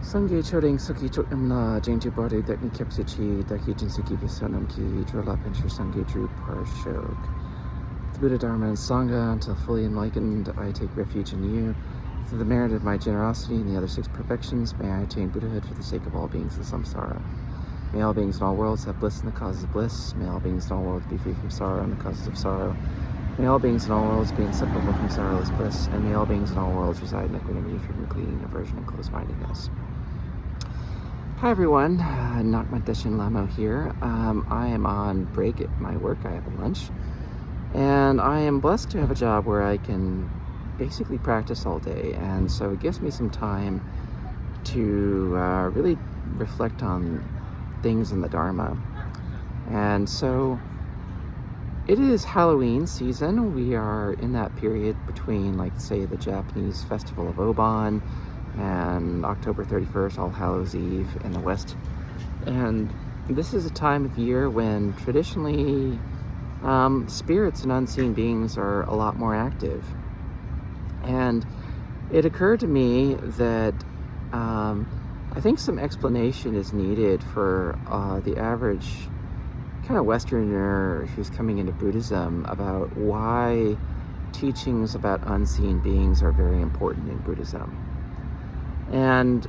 Sangye choding suki choknamna jingju body dekni kepsichi deki jinsuki bisonam ki drola pincher sangye drew parshok. The Buddha Dharma and Sangha, until fully enlightened, I take refuge in you. Through the merit of my generosity and the other six perfections, may I attain Buddhahood for the sake of all beings in samsara. May all beings in all worlds have bliss in the causes of bliss. May all beings in all worlds be free from sorrow and the causes of sorrow. May all beings in all worlds be inseparable from sorrowless bliss. And may all beings in all worlds reside in equanimity, freedom, clean, aversion, and close-mindedness. Hi everyone, Nakmat Deshin Lamo here. I am on break at my work. I have a lunch. And I am blessed to have a job where I can basically practice all day. And so it gives me some time to really reflect on things in the Dharma. And so it is Halloween season. We are in that period between, like, say, the Japanese festival of Obon and October 31st, All Hallows Eve in the West. And this is a time of year when traditionally spirits and unseen beings are a lot more active. And it occurred to me that I think some explanation is needed for the average kind of Westerner who's coming into Buddhism about why teachings about unseen beings are very important in Buddhism. And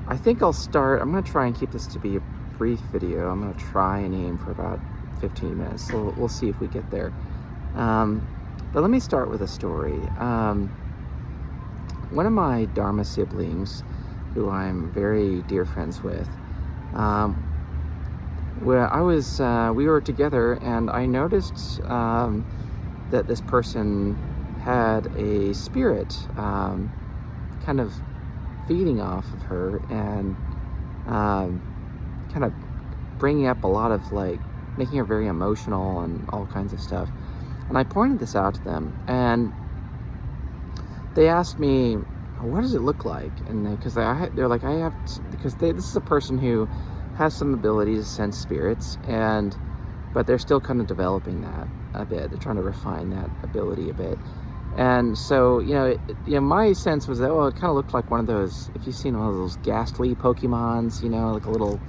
I think I'll start, I'm going to try and keep this to be a brief video. I'm going to try and aim for about 15 minutes, so we'll see if we get there. But let me start with a story. One of my Dharma siblings, who I'm very dear friends with, we were together, and I noticed that this person had a spirit kind of feeding off of her and kind of bringing up a lot of, like, making her very emotional and all kinds of stuff. And I pointed this out to them, and they asked me, what does it look like? And because they're like, this is a person who has some ability to sense spirits, but they're still kind of developing that a bit. They're trying to refine that ability a bit. And so, my sense was that, it kind of looked like one of those, if you've seen one of those ghastly Pokemons, like a little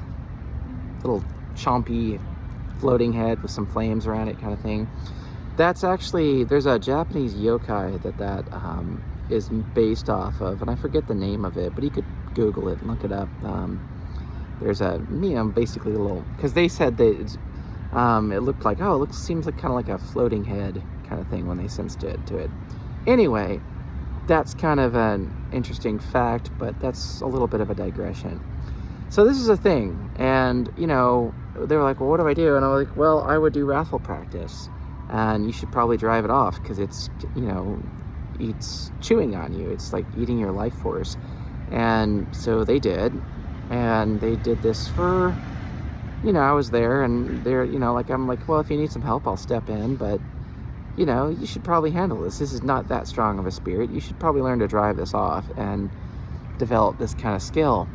chompy floating head with some flames around it kind of thing. That's actually, there's a Japanese yokai that is based off of, and I forget the name of it, but you could Google it and look it up. There's a, basically a little, because they said that it looked like, seems like kind of like a floating head kind of thing when they sensed it to it. Anyway, that's kind of an interesting fact, but that's a little bit of a digression. So this is a thing, and they were like, well, what do I do? And I was like, well, I would do wrathful practice, and you should probably drive it off, because it's it's chewing on you. It's like eating your life force. And so they did, and they did this for, I was there, and they're, I'm like, well, if you need some help, I'll step in, but you should probably handle this. This is not that strong of a spirit. You should probably learn to drive this off and develop this kind of skill.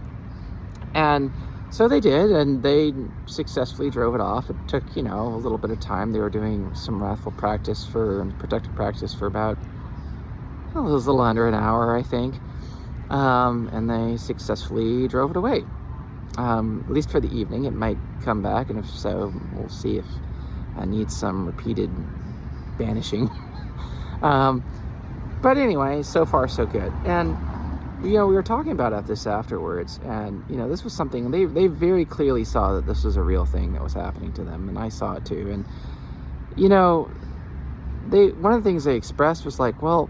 And so they did, and they successfully drove it off. It took, a little bit of time. They were doing some wrathful practice protective practice for about, it was a little under an hour, I think. And they successfully drove it away. At least for the evening. It might come back, and if so, we'll see if I need some repeated banishing. But anyway, so far so good. And we were talking about this afterwards, and this was something they very clearly saw that this was a real thing that was happening to them, and I saw it too. And one of the things they expressed was like, well,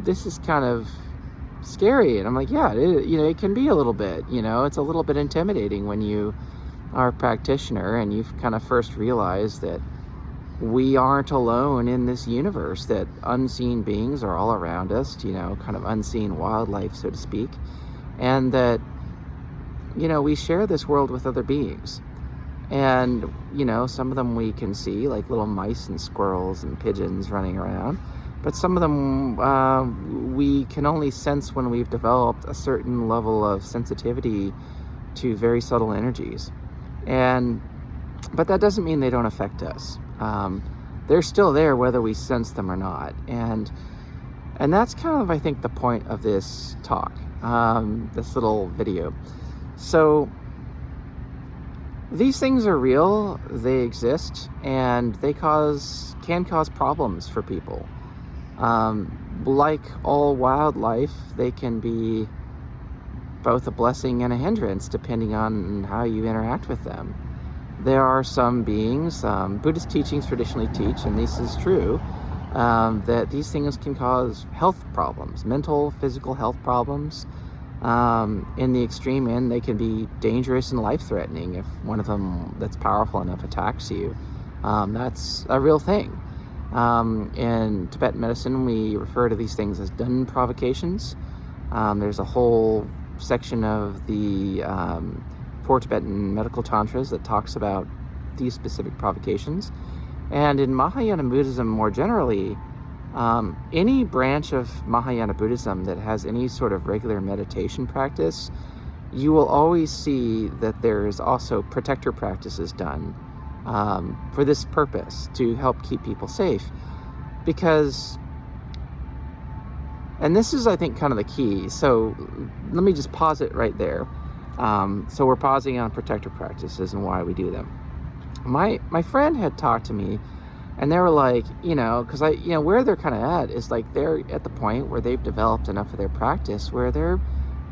this is kind of scary. And I'm like, yeah, it can be a little bit. It's a little bit intimidating when you are a practitioner and you've kind of first realized that we aren't alone in this universe, that unseen beings are all around us, kind of unseen wildlife, so to speak, and that, we share this world with other beings. And, some of them we can see, like little mice and squirrels and pigeons running around, but some of them we can only sense when we've developed a certain level of sensitivity to very subtle energies. But that doesn't mean they don't affect us. They're still there whether we sense them or not. And that's kind of, I think, the point of this talk. this little video. So these things are real, they exist, and they can cause problems for people. Like all wildlife, they can be both a blessing and a hindrance depending on how you interact with them. There are some beings, Buddhist teachings traditionally teach, and this is true, that these things can cause health problems, mental, physical health problems. In the extreme end, they can be dangerous and life-threatening if one of them that's powerful enough attacks you. That's a real thing. In Tibetan medicine, we refer to these things as dun provocations. There's a whole section of the 4 Tibetan medical tantras that talks about these specific provocations. And in Mahayana Buddhism more generally, any branch of Mahayana Buddhism that has any sort of regular meditation practice, you will always see that there is also protector practices done for this purpose, to help keep people safe. Because, and this is, I think, kind of the key. So let me just pause it right there. So we're pausing on protector practices and why we do them. My friend had talked to me, and they were like, because where they're kind of at is like they're at the point where they've developed enough of their practice where they're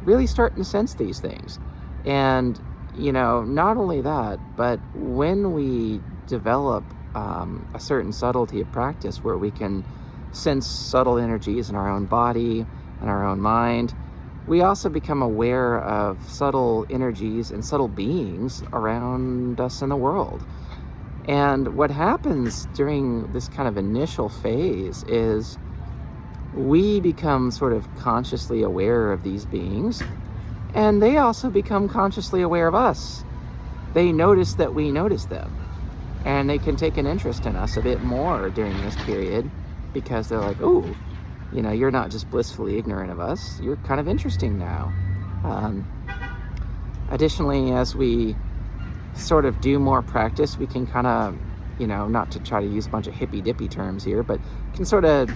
really starting to sense these things. And, not only that, but when we develop a certain subtlety of practice where we can sense subtle energies in our own body and our own mind, we also become aware of subtle energies and subtle beings around us in the world. And what happens during this kind of initial phase is we become sort of consciously aware of these beings, and they also become consciously aware of us. They notice that we notice them, and they can take an interest in us a bit more during this period because they're like, oh, you're not just blissfully ignorant of us, you're kind of interesting now. Additionally, as we sort of do more practice, we can kind of, not to try to use a bunch of hippy-dippy terms here, but can sort of,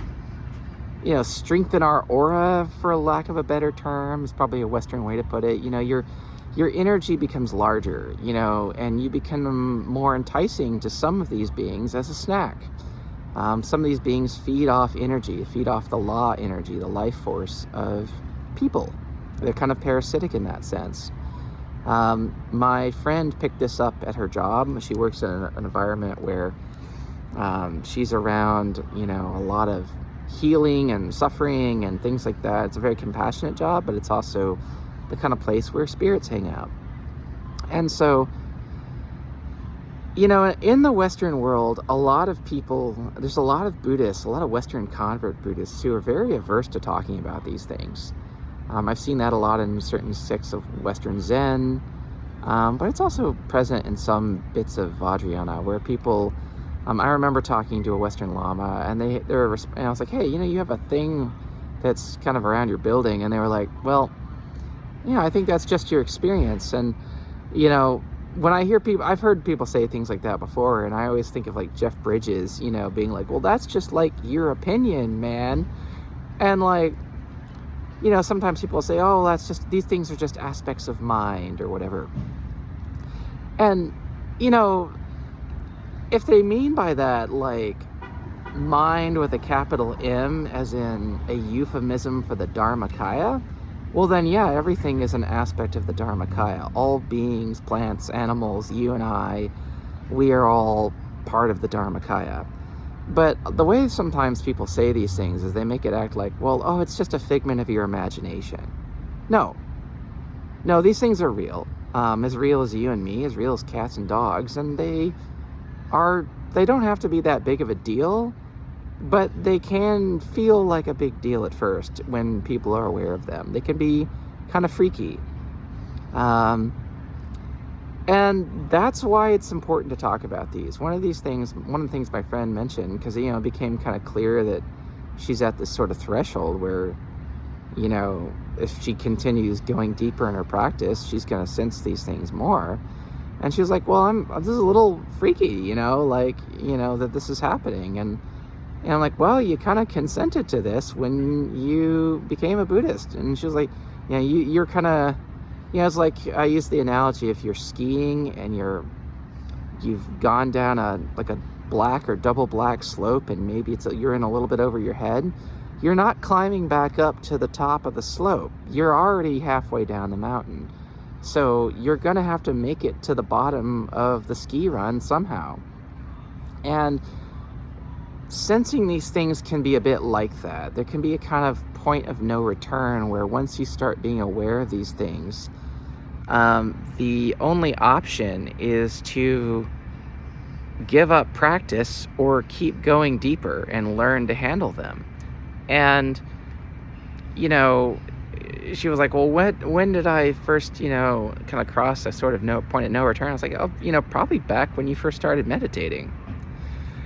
strengthen our aura, for lack of a better term. It's probably a Western way to put it. Your energy becomes larger, and you become more enticing to some of these beings as a snack. Some of these beings feed off energy, feed off the law energy, the life force of people. They're kind of parasitic in that sense. My friend picked this up at her job. She works in an environment where she's around, a lot of healing and suffering and things like that. It's a very compassionate job, but it's also the kind of place where spirits hang out. And so, in the Western world, a lot of people, there's a lot of Buddhists, a lot of Western convert Buddhists who are very averse to talking about these things. I've seen that a lot in certain sects of Western Zen, but it's also present in some bits of Vajrayana where people, I remember talking to a Western Lama, and and I was like, hey, you have a thing that's kind of around your building, and they were like, well, I think that's just your experience. And, when I hear people, I've heard people say things like that before, and I always think of like Jeff Bridges, being like, well, that's just like your opinion, man. And like, sometimes people say, oh, these things are just aspects of mind or whatever. And, if they mean by that, like, mind with a capital M, as in a euphemism for the Dharmakaya, well then, yeah, everything is an aspect of the Dharmakaya. All beings, plants, animals, you and I, we are all part of the Dharmakaya. But the way sometimes people say these things is they make it act like, well, oh, it's just a figment of your imagination. No, these things are real. As real as you and me, as real as cats and dogs, and they don't have to be that big of a deal, but they can feel like a big deal at first when people are aware of them. They can be kind of freaky. And that's why it's important to talk about these. One of the things my friend mentioned, because, it became kind of clear that she's at this sort of threshold where, if she continues going deeper in her practice, she's going to sense these things more. And she was like, well, this is a little freaky, that this is happening. And And I'm like, well, you kind of consented to this when you became a Buddhist. And she was like, yeah, you're kind of, it's like, I use the analogy, if you're skiing and you've gone down a black or double black slope, and maybe you're in a little bit over your head, you're not climbing back up to the top of the slope. You're already halfway down the mountain. So you're going to have to make it to the bottom of the ski run somehow. And sensing these things can be a bit like that. There can be a kind of point of no return where once you start being aware of these things, the only option is to give up practice or keep going deeper and learn to handle them. And, she was like, well, when did I first, kind of cross a sort of point of no return? I was like, oh, probably back when you first started meditating.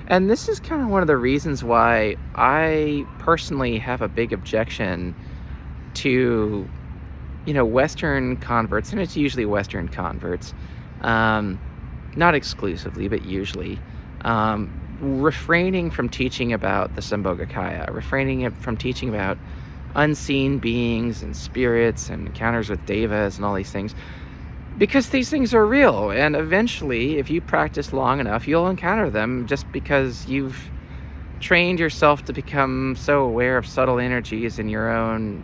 And this is kind of one of the reasons why I personally have a big objection to, Western converts, and it's usually Western converts, not exclusively, but usually, refraining from teaching about the Sambhogakaya, refraining from teaching about unseen beings and spirits and encounters with devas and all these things. Because these things are real, and eventually, if you practice long enough, you'll encounter them, just because you've trained yourself to become so aware of subtle energies in your own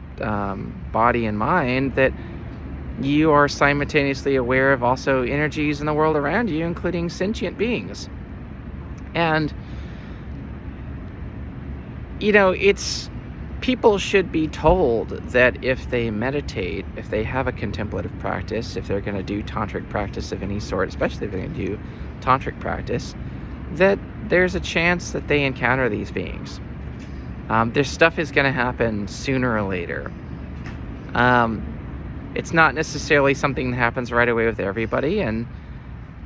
body and mind that you are simultaneously aware of also energies in the world around you, including sentient beings. And, people should be told that if they meditate, if they have a contemplative practice, if they're going to do tantric practice of any sort, especially if they're going to do tantric practice, that there's a chance that they encounter these beings. This stuff is going to happen sooner or later. It's not necessarily something that happens right away with everybody, and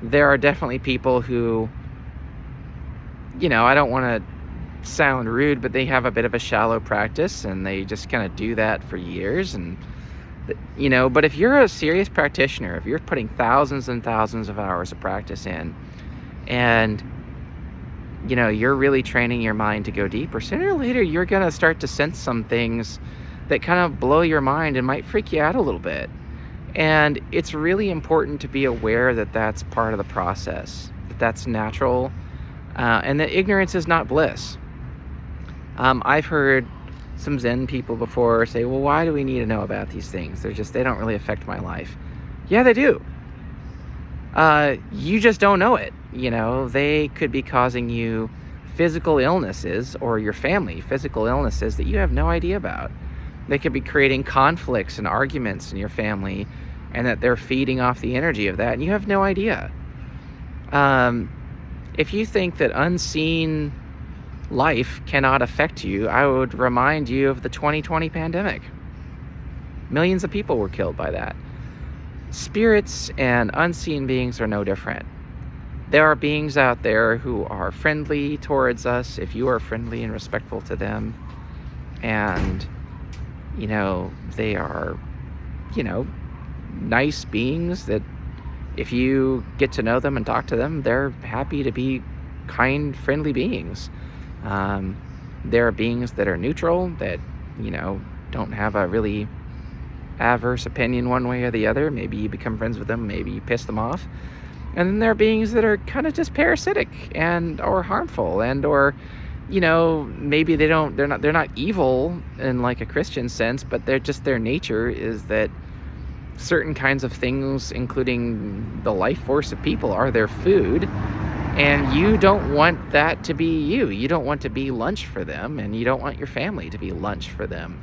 there are definitely people who, I don't want to sound rude, but they have a bit of a shallow practice and they just kind of do that for years. And but if you're a serious practitioner, if you're putting thousands and thousands of hours of practice in, and you're really training your mind to go deeper, sooner or later you're going to start to sense some things that kind of blow your mind and might freak you out a little bit. And it's really important to be aware that that's part of the process, that that's natural, and that ignorance is not bliss. I've heard some Zen people before say, well, why do we need to know about these things? They don't really affect my life. Yeah, they do. You just don't know it. They could be causing you physical illnesses, or your family physical illnesses, that you have no idea about. They could be creating conflicts and arguments in your family, and that they're feeding off the energy of that, and you have no idea. If you think that unseen life cannot affect you, I would remind you of the 2020 pandemic. Millions of people were killed by that. Spirits and unseen beings are no different. There are beings out there who are friendly towards us if you are friendly and respectful to them. And, they are, nice beings that if you get to know them and talk to them, they're happy to be kind, friendly beings. There are beings that are neutral, that, don't have a really adverse opinion one way or the other. Maybe you become friends with them, maybe you piss them off. And then there are beings that are kind of just parasitic or harmful, or maybe they're not evil in like a Christian sense, but their nature is that certain kinds of things, including the life force of people, are their food. And you don't want that to be you. You don't want to be lunch for them, and you don't want your family to be lunch for them.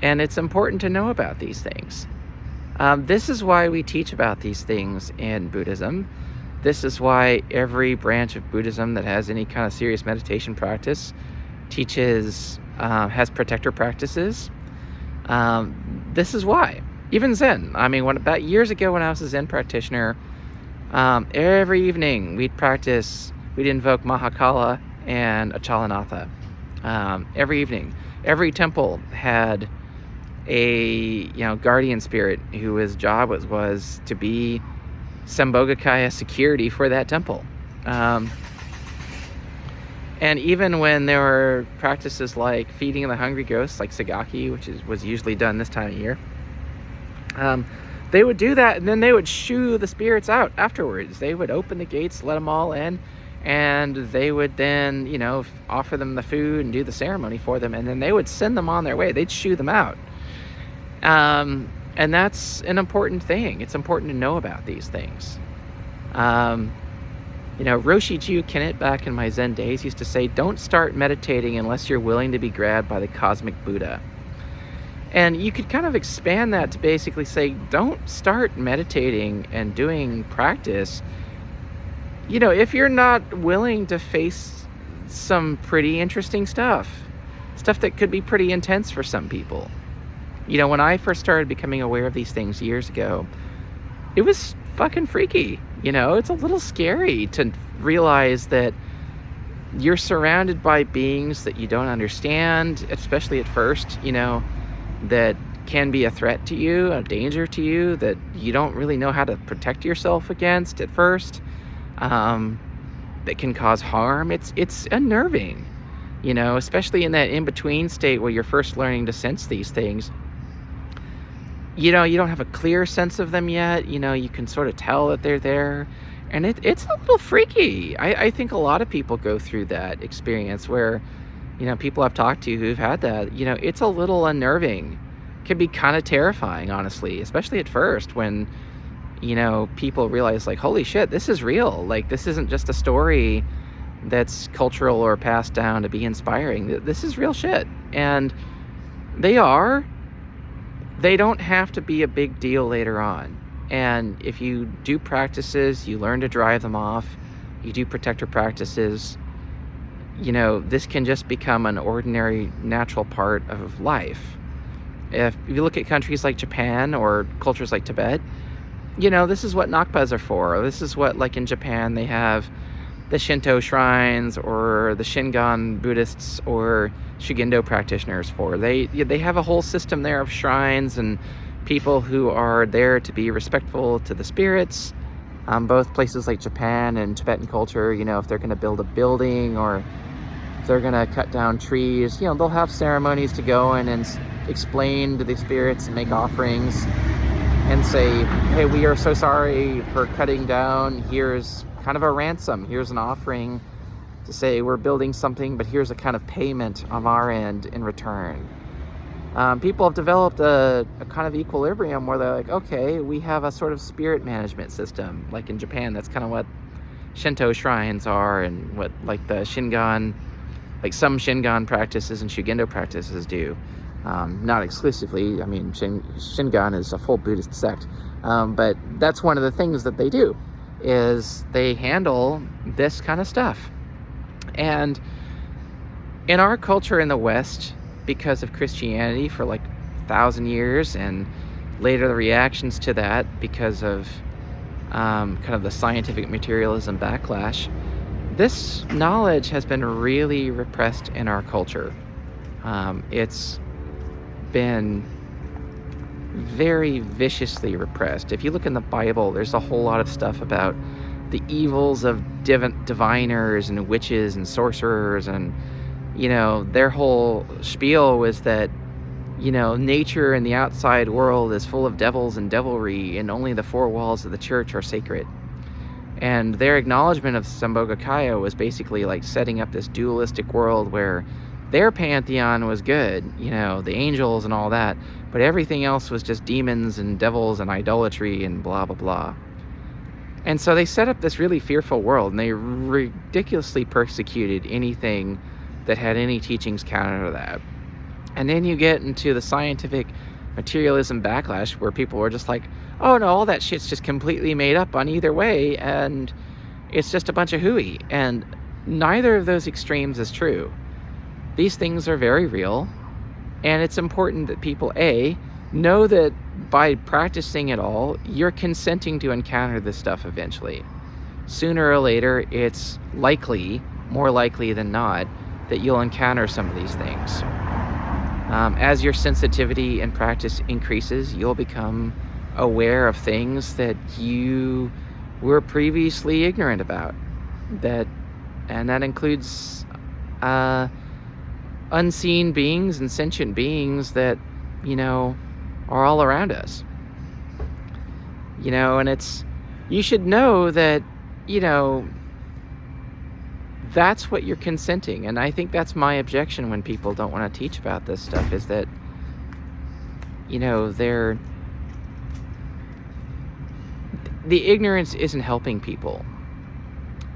And it's important to know about these things. This is why we teach about these things in Buddhism. This is why every branch of Buddhism that has any kind of serious meditation practice has protector practices. This is why. Even Zen. About years ago when I was a Zen practitioner, every evening we'd invoke Mahakala and Achalanatha. Every evening. Every temple had a guardian spirit whose job was to be Sambhogakaya security for that temple. And even when there were practices like feeding the hungry ghosts, like sagaki, which was usually done this time of year, they would do that, and then they would shoo the spirits out afterwards. They would open the gates, let them all in, and they would then, offer them the food and do the ceremony for them, and then they would send them on their way. They'd shoo them out. And that's an important thing. It's important to know about these things. Roshi-Ju Kennett, back in my Zen days, used to say, don't start meditating unless you're willing to be grabbed by the cosmic Buddha. And you could kind of expand that to basically say, don't start meditating and doing practice, if you're not willing to face some pretty interesting stuff that could be pretty intense for some people. When I first started becoming aware of these things years ago, it was fucking freaky. It's a little scary to realize that you're surrounded by beings that you don't understand, especially at first, that can be a threat to you, a danger to you, that you don't really know how to protect yourself against at first, that can cause harm. It's unnerving, especially in that in-between state where you're first learning to sense these things. You don't have a clear sense of them yet. You can sort of tell that they're there. And it's a little freaky. I think a lot of people go through that experience where, people I've talked to who've had that, it's a little unnerving. It can be kind of terrifying, honestly, especially at first when, people realize, like, holy shit, this is real. Like, this isn't just a story that's cultural or passed down to be inspiring. This is real shit. And they don't have to be a big deal later on. And if you do practices, you learn to drive them off, you do protector practices, this can just become an ordinary, natural part of life. If you look at countries like Japan or cultures like Tibet, this is what Nakpas are for. This is what, like in Japan, they have the Shinto shrines or the Shingon Buddhists or Shugindo practitioners for. They have a whole system there of shrines and people who are there to be respectful to the spirits. Both places like Japan and Tibetan culture, if they're going to build a building or if they're going to cut down trees, they'll have ceremonies to go in and explain to the spirits and make offerings and say, hey, we are so sorry for cutting down. Here's kind of a ransom. Here's an offering to say we're building something, but here's a kind of payment on our end in return. People have developed a kind of equilibrium where they're like, okay, we have a sort of spirit management system. Like in Japan, that's kind of what Shinto shrines are, and what like the Shingon, like some Shingon practices and Shugindo practices do. Not exclusively. I mean, Shingon is a full Buddhist sect. But that's one of the things that they do, is they handle this kind of stuff. And in our culture in the West, because of Christianity for like 1,000 years, and later the reactions to that because of kind of the scientific materialism backlash, this knowledge has been really repressed in our culture. It's been very viciously repressed. If you look in the Bible, there's a whole lot of stuff about the evils of diviners and witches and sorcerers, and their whole spiel was that nature and the outside world is full of devils and devilry, and only the four walls of the church are sacred. And their acknowledgement of Sambhogakaya was basically like setting up this dualistic world where their pantheon was good, the angels and all that, but everything else was just demons and devils and idolatry and blah, blah, blah. And so they set up this really fearful world, and they ridiculously persecuted anything that had any teachings counter to that. And then you get into the scientific materialism backlash where people were just like, oh no, all that shit's just completely made up on either way, and it's just a bunch of hooey. And neither of those extremes is true. These things are very real, and it's important that people, A, know that by practicing it all, you're consenting to encounter this stuff eventually. Sooner or later, it's likely, more likely than not, that you'll encounter some of these things. As your sensitivity and practice increases, you'll become aware of things that you were previously ignorant about. And that includes unseen beings and sentient beings that, are all around us. And you should know that, that's what you're consenting. And I think that's my objection when people don't want to teach about this stuff, is that, the ignorance isn't helping people.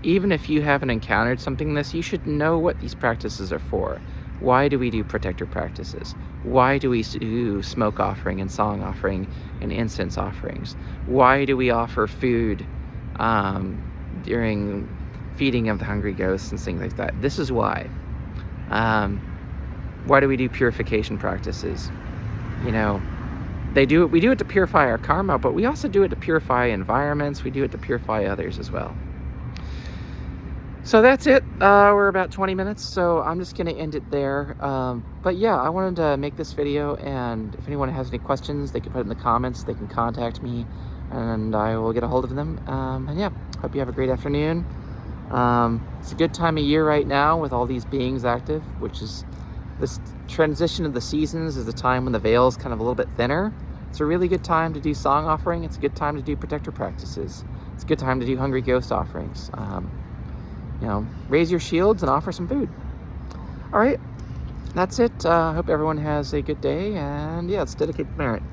Even if you haven't encountered something like this, you should know what these practices are for. Why do we do protector practices? Why do we do smoke offering and song offering and incense offerings? Why do we offer food during feeding of the hungry ghosts and things like that? This is why. Why do we do purification practices? We do it to purify our karma, but we also do it to purify environments. We do it to purify others as well. So that's it. We're about 20 minutes, so I'm just going to end it there. But yeah, I wanted to make this video, and if anyone has any questions, they can put it in the comments. They can contact me, and I will get a hold of them. And yeah, hope you have a great afternoon. It's a good time of year right now with all these beings active, which is this transition of the seasons is the time when the veil is kind of a little bit thinner. It's a really good time to do song offering. It's a good time to do protector practices. It's a good time to do hungry ghost offerings. Raise your shields and offer some food. All right, that's it. Hope everyone has a good day, and yeah, let's dedicate the merit.